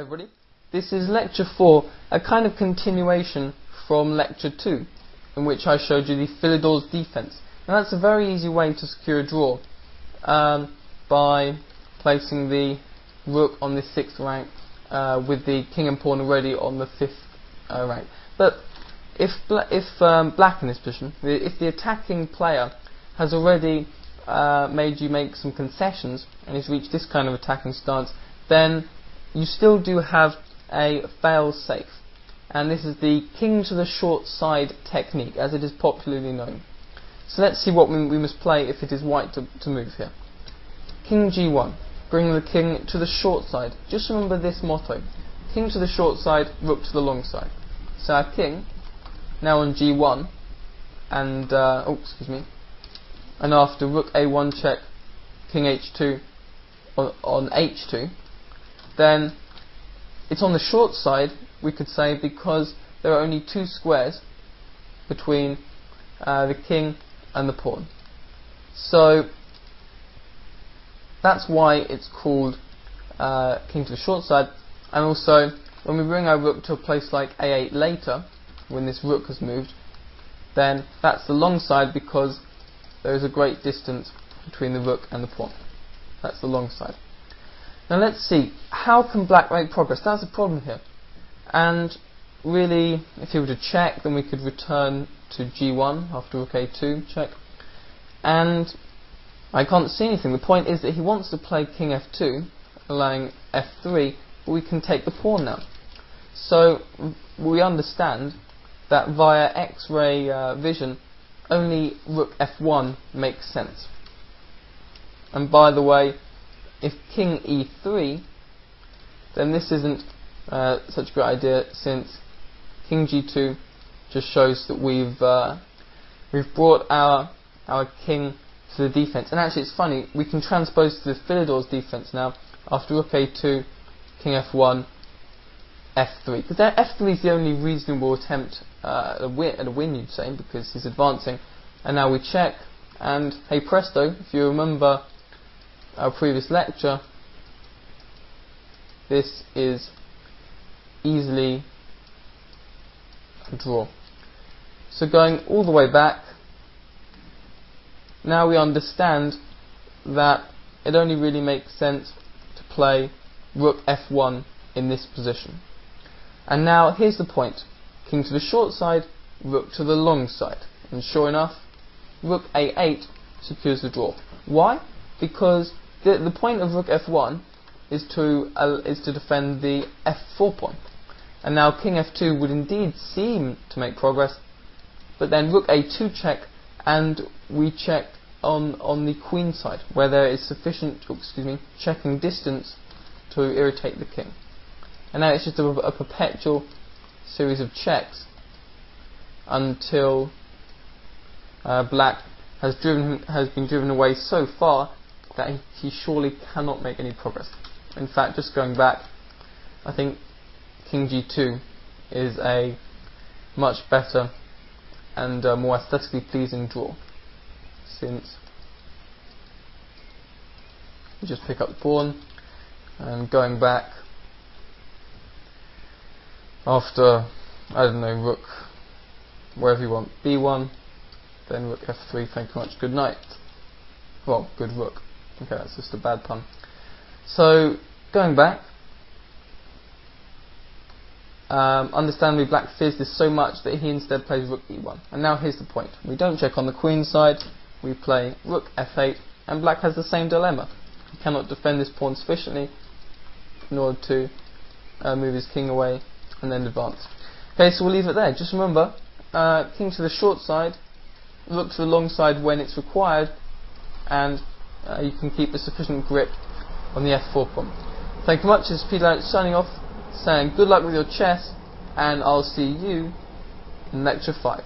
everybody. This is lecture 4, a kind of continuation from lecture 2, in which I showed you the Philidor's defense. Now that's a very easy way to secure a draw, by placing the rook on the 6th rank with the king and pawn already on the 5th rank. But if black in this position, if the attacking player has already made you make some concessions and has reached this kind of attacking stance, then you still do have a fail-safe, and this is the king to the short side technique, as it is popularly known. So let's see what we must play if it is white to move here. King g1, bring the king to the short side. Just remember this motto: king to the short side, rook to the long side. So our king now on g1, and and after rook a1 check, king h2 on h2, then it's on the short side, we could say, because there are only two squares between the king and the pawn. So that's why it's called king to the short side. And also, when we bring our rook to a place like a8 later, when this rook has moved, then that's the long side, because there is a great distance between the rook and the pawn. That's the long side. Now let's see, how can black make progress? That's a problem here. And really, if he were to check, then we could return to g1 after rook a2 check. And I can't see anything. The point is that he wants to play king f2, allowing f3, but we can take the pawn now. So we understand that via X-ray vision, only rook f1 makes sense. And by the way, if king e3, then this isn't such a good idea, since king g2 just shows that we've brought our king to the defense. And actually, it's funny, we can transpose to the Philidor's defense now after rook a2, king f1, f3, because f3 is the only reasonable attempt at a win, you'd say, because he's advancing. And now we check, and hey presto, if you remember our previous lecture, this is easily a draw. So going all the way back, now we understand that it only really makes sense to play rook f1 in this position. And now here's the point: king to the short side, rook to the long side. And sure enough, rook a8 secures the draw. Why? Because the point of rook f1 is to defend the f4 pawn. And now king f2 would indeed seem to make progress, but then rook a2 check, and we check on the queen side, where there is sufficient checking distance to irritate the king. And now it's just a perpetual series of checks until black has been driven away so far that he surely cannot make any progress. In fact, just going back, I think king g2 is a much better and more aesthetically pleasing draw, since we just pick up the pawn, and going back after, I don't know, rook wherever you want, b1, then rook f3, thank you very much, good night. Well, good rook. Okay, that's just a bad pun. So, going back, understandably black fears this so much that he instead plays rook e1. And now here's the point: we don't check on the queen side, we play rook f8, and black has the same dilemma. He cannot defend this pawn sufficiently in order to move his king away and then advance. Okay, so we'll leave it there. Just remember, king to the short side, rook to the long side when it's required, and you can keep a sufficient grip on the f4 pawn. Thank you very much. This is PeterLalic signing off, saying good luck with your chess, and I'll see you in lecture 5.